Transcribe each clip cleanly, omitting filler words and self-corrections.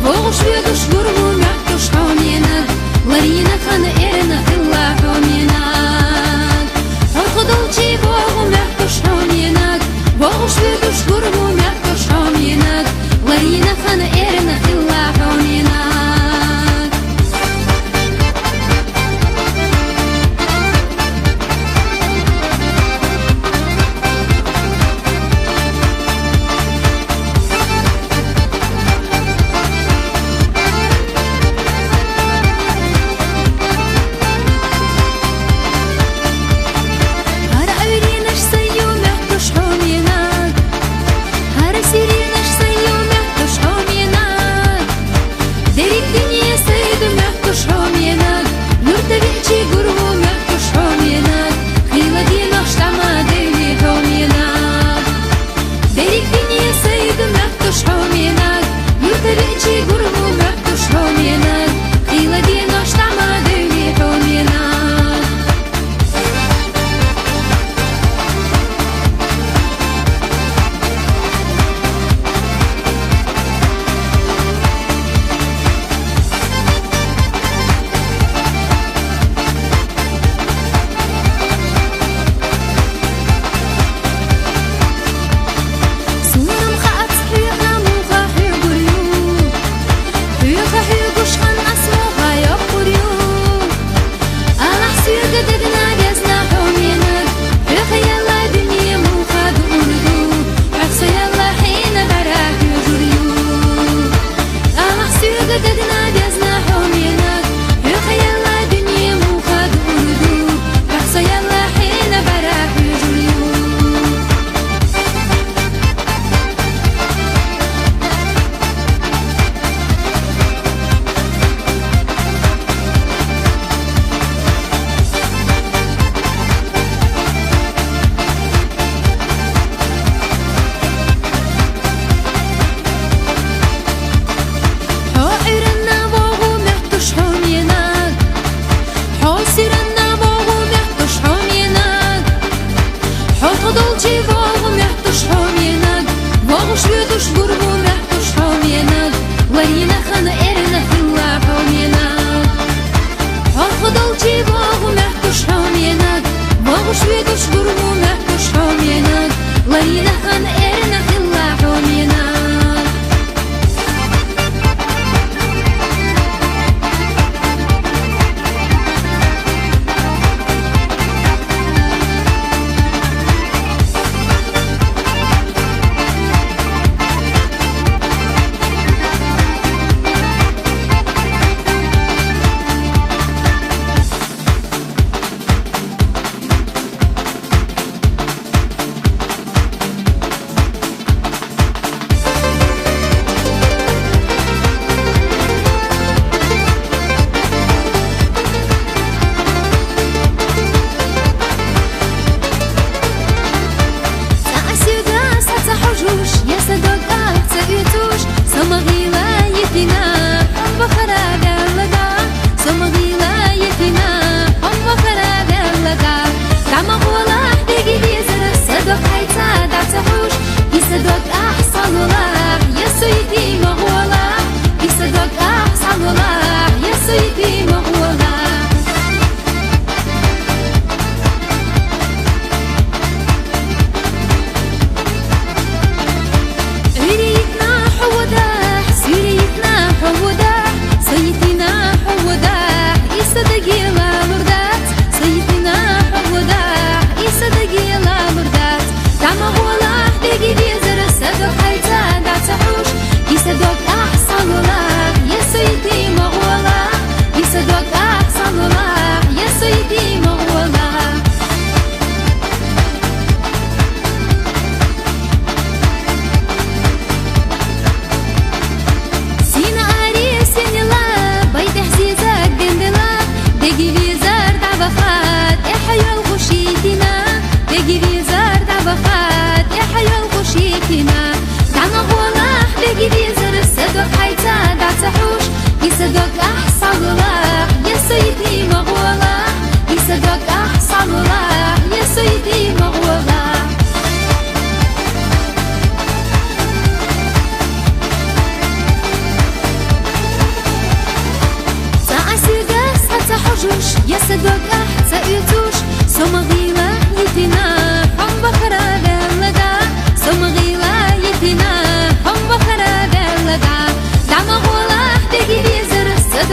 وغش بيدش قربو محتوش حامينك لرينا خان إرنا في الله حامينك خدلتي بوغو محتوش حامينك وغش بيدش قربو محتوش حامينك لرينا خان إرنا في الله حامينك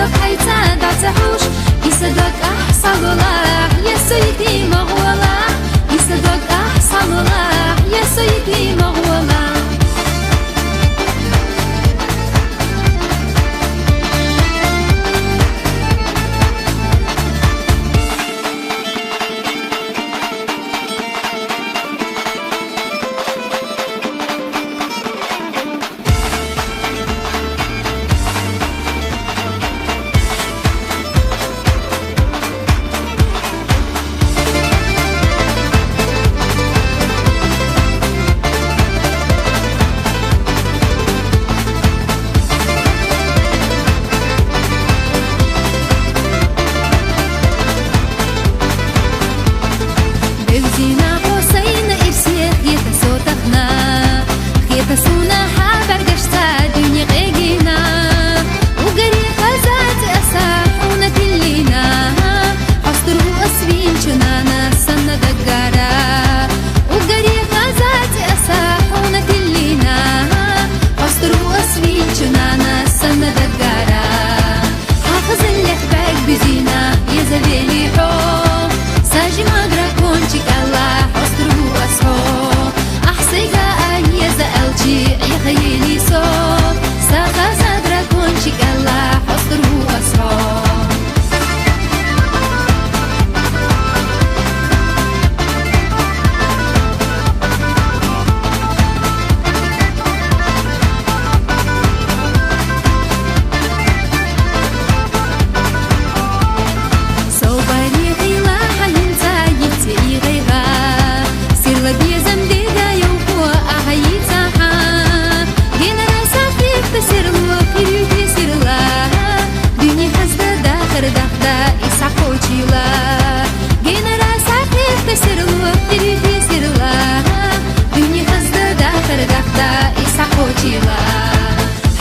يصدق حيتا دعتحوش يصدق أحسن الله يا سيدي مغولا يصدق أحسن الله يا سيدي مغولا بوزينا حسين إرسي خيتا صوتنا خيتا سونا حابر قشتا دنيا غيقينا وقري خزات أساحونا تلينا حصدرو أسبين شنانا سنة دقارا وقري خزات أساحونا تلينا حصدرو أسبين شنانا سنة دقارا حافظ اللي خباك بزينا يا زبيلي حب ساجي مغرا كونشي الله حصدرو أسحو أحسيقا أني زألتي يا خيلي صوب ساقا زادرا كونشي الله حصدرو أسحو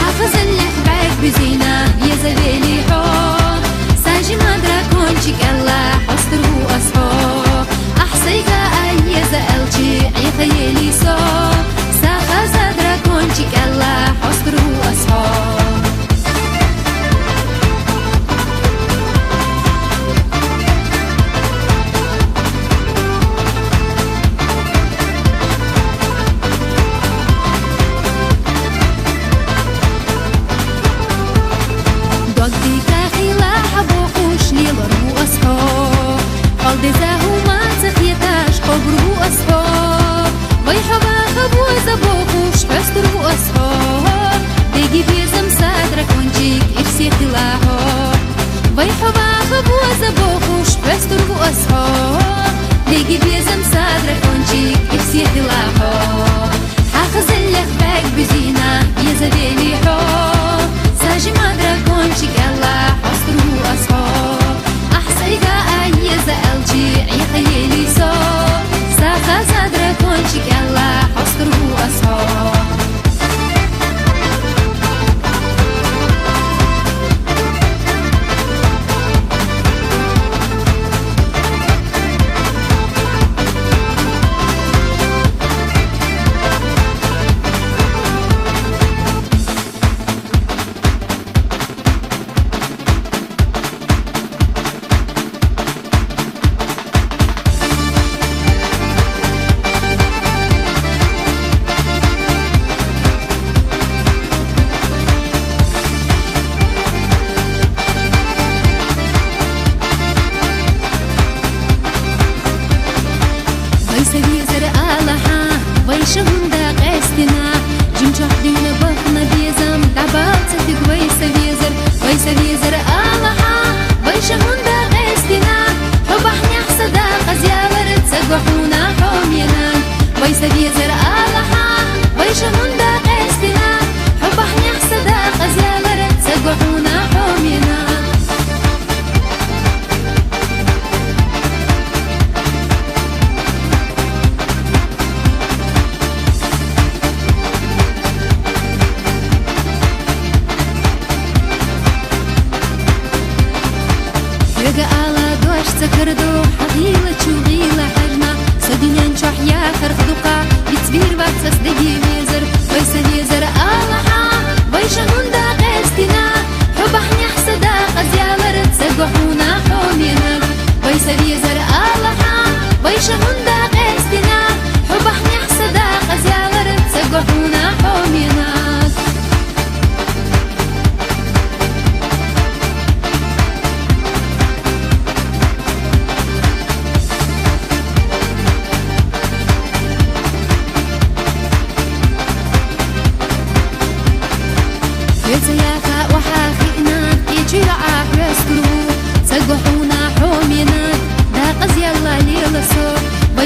حافظ اللحبك بزينة يا زبيلي حب ساجي مدرا كونشيك الله حصدره أصحو أحسيقا أي زألتي يا خيلي صوب ساقا زادرا كونشيك الله حصدره أصحو دزاهو ما تخيتاش قبرو أصحاب ويحبا خبو زبوخوش حسترو أصحاب ديجي بيزم سادرك ونجيك إرسي خلاحو ويحبا خبو زبوخوش حسترو أصحاب ديجي بيزم سادرك ونجيك إرسي خلاحو حافظ اللخباك بزينة يا زبيلي حب ساجي مدرك ونجيك الله حسترو أصحاب أحسيقا أي زألتي يا خيلي صوب ساقا زادرا كونشيك الله حصدره أصحاب ويشهم دا قاستنا جمجح دينا بخنا بيزم دعبالتك ويسا آلها ويشهم دا قاستنا حبحني حسدا قزيالر تسقحونا حومينا ويسا آلها ويشهم دا قاستنا حبحني حسدا قزيالر تسقحونا حومينا سكردو حغيلة شوغيلة حجنا سدنيا نشوح يا خرخدوقا بتسبير باتسس دقي ميزر ويسا ميزر آلها ويشا هندا قاستنا حبحني حسدا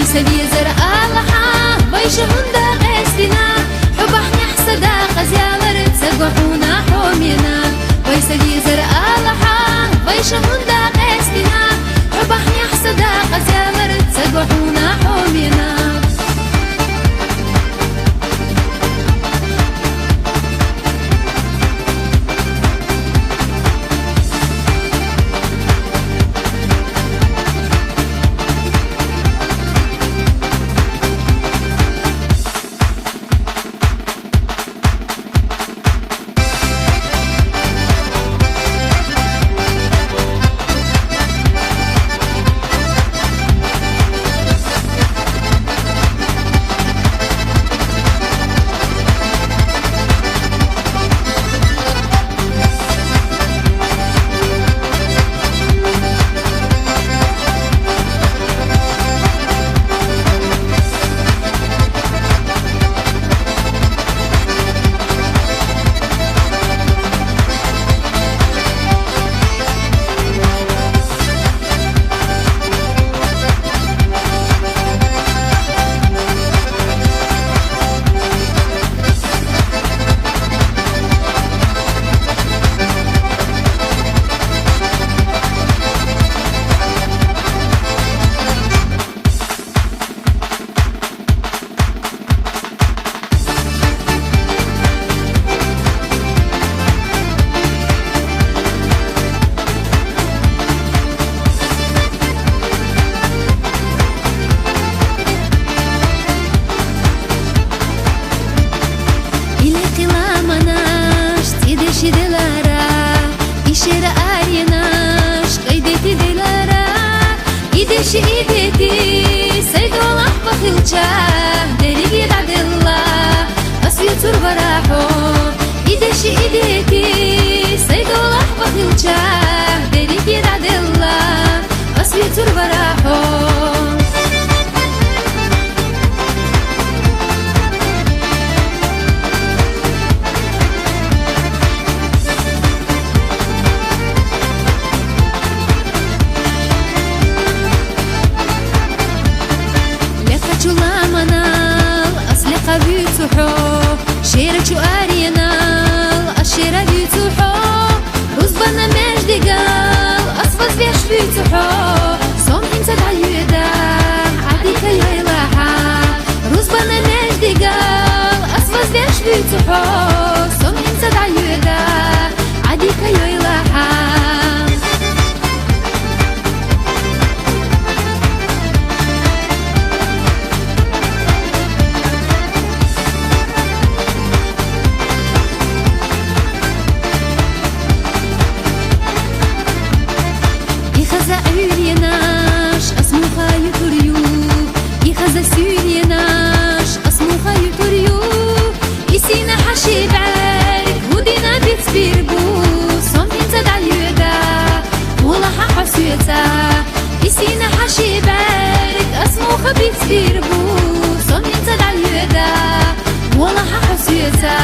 ويسبيزر ألحا ويشهندا قسنا حبحني حسدا قزيالر تسقحونا حومينا ويسبيزر ألحا ويشهندا قسنا حبحني حسدا قزيالر تسقحونا حومينا İdeşi ideti Seydolah bakılca Derigi dadilla Asviyatur varaho İdeşi ideti Seydolah bakılca Derigi dadilla Asviyatur varaho شيرك وارينال الشيرة بيتوحو رزبنا مجد قال أصفز بيش بيتوحو صوم انت العيودة عديك يا إلها رزبنا مجد قال أصفز بيش بيتوحو صوم انت العيودة عديك يا إلها إسينا حشي بارك أسمو خبيت بيربو صوم ينتد على اليدا والله ححسيتا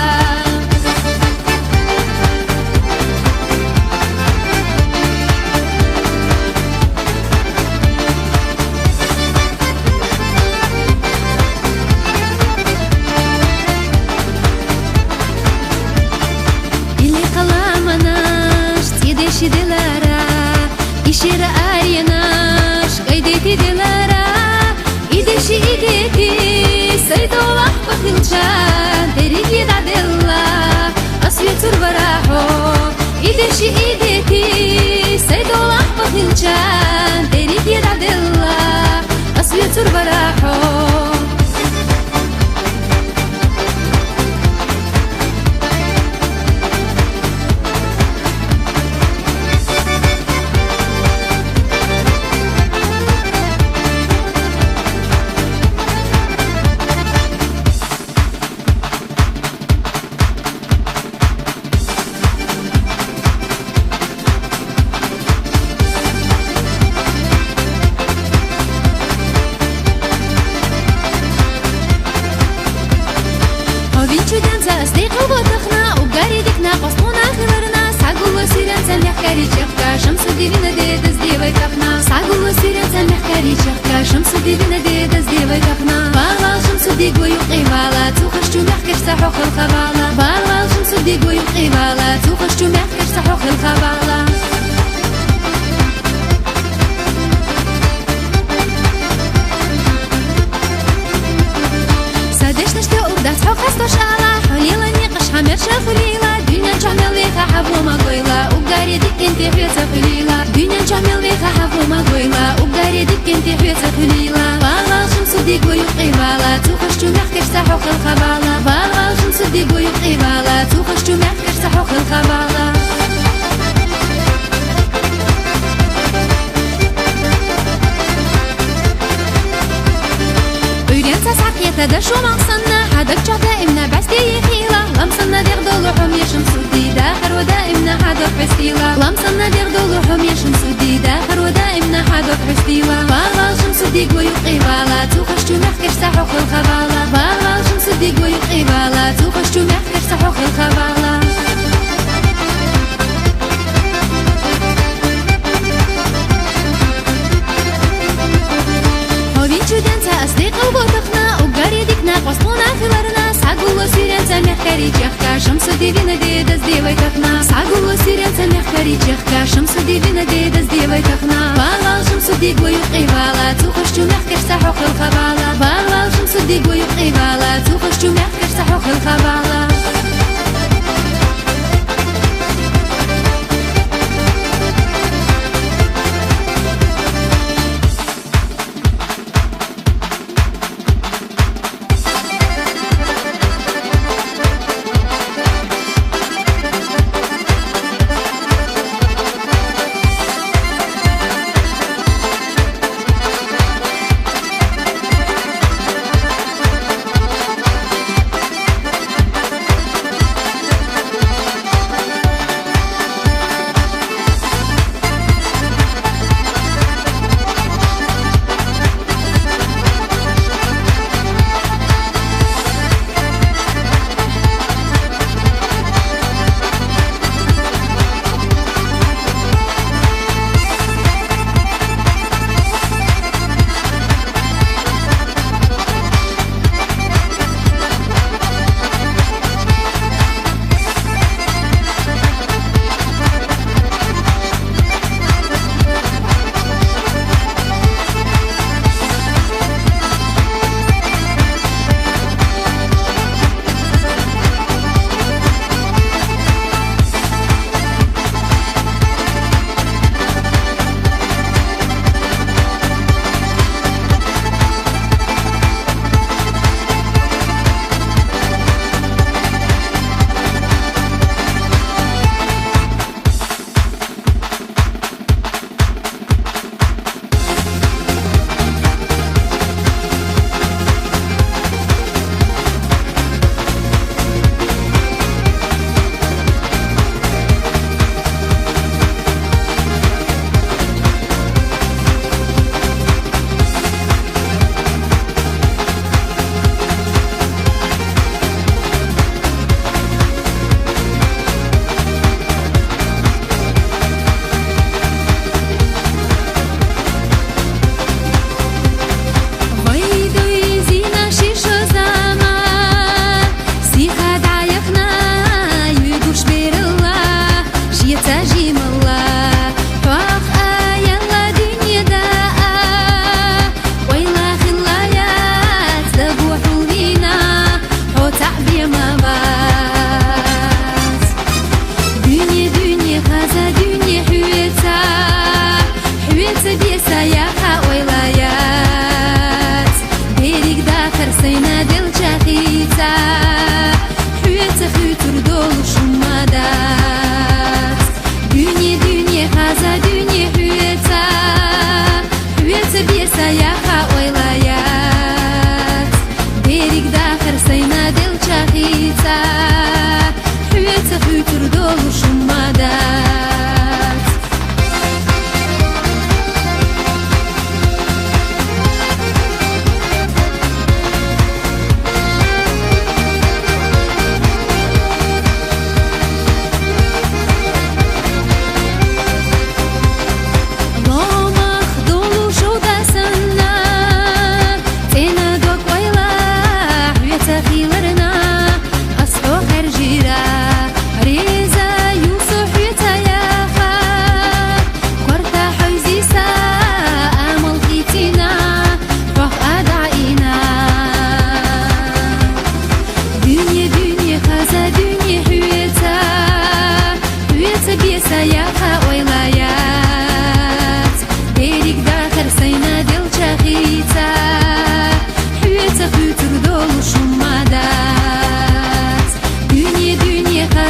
اللي قلامناش تيدشي دلارا إشيرا أريناش قيدتي دلارا إيدشي إيدتي سيدوح بخلجان دريقي دعدلا أسويتر براحو إيدشي إيدتي سيدوح بخلجان دريقي دعدلا أسويتر براحو شمس الدين دي تزدي ويتقنا ساقو سيرن سمحكاري شخكا شمس ديبنا دي دز دي ويتخنا بالا شمس دي قوي قيبالا توخشتو محكش سحو خلقبالا بالا شمس دي قوي قيبالا توخشتو محكش سحو خلقبالا سادش نشتو أبدأ سحو خستوش آلا حليلا نيقش حمر شافليلا دنيا جعمل ويخا حبو ما قويلا وقاري ديك انتي حيوتا خليلا دنيا جعمل ويخا حبو ما قويلا وقاري ديك انتي حيوتا خليلا بالا شمس دي قوي قيبالا توخشتو محكش سحو خلقبالا بالا شمس دي قوي قيبالا توخشتو محكش سحو خلقبالا تدا شو مقصنا حدك جا دائمنا بس يخيلا لمصنا ديغدو يا شمس ودي داخر ودائمنا حدك حستيلا لمصنا ديغدو يا شمس ودي داخر ودائمنا حدك حستيلا بالا شمس ودي قوي قيبالا توخشتو محكش سحو خلقبالا بالا شمس ودي قوي قيبالا توخشتو محكش سحو خلقبالا محكاري جخكا شمس ديبنا دي دز دي ويتخنا ساقو سيرن محكاري جخكا شمس ديبنا دي دز دي ويتخنا بالا شمس دي قوي قيبالا توخشتو محكش سحو خلقبالا بالا شمس دي قوي قيبالا توخشتو محكش سحو خلقبالا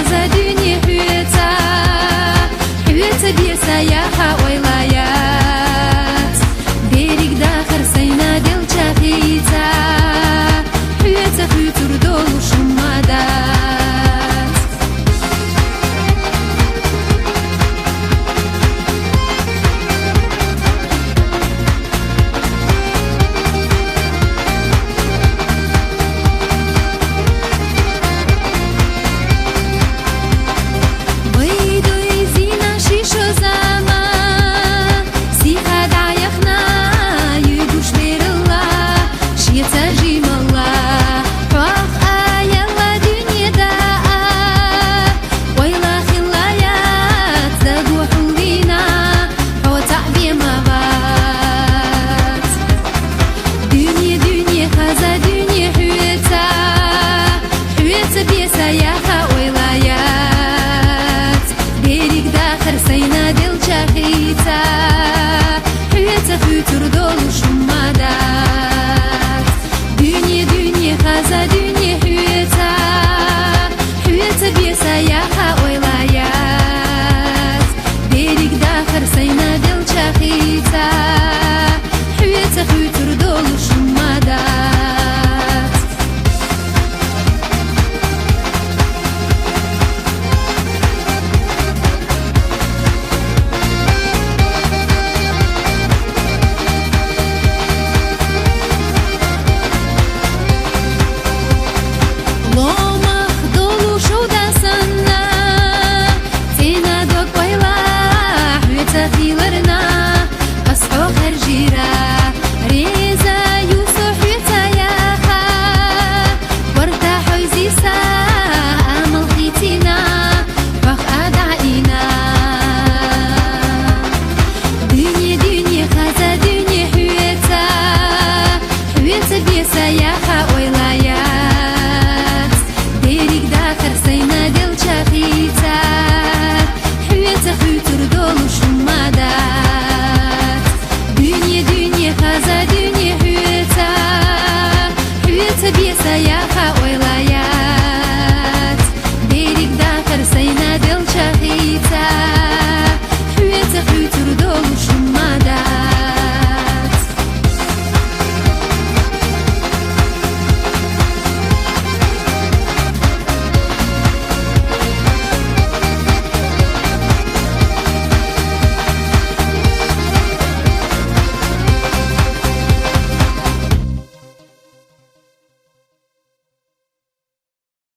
خزا دنيا حويتا حويتا بيسا يا ويلايات بيرك داخر سينا دل شاخيتا حويتا خيوتر دول شمادات بيسا يا ويلايات بيرك داخر سينا دل شاخيتا حويتا خيوتر دول شمادات دنيا دنيا خزا دنيا حويتا حويتا بيسا يا ويلايات بيرك داخر سينا دل شاخيتا حويتا خيوتر دول شمادات بيسا يا ويلايات بيرك داخر سينا دل شاخي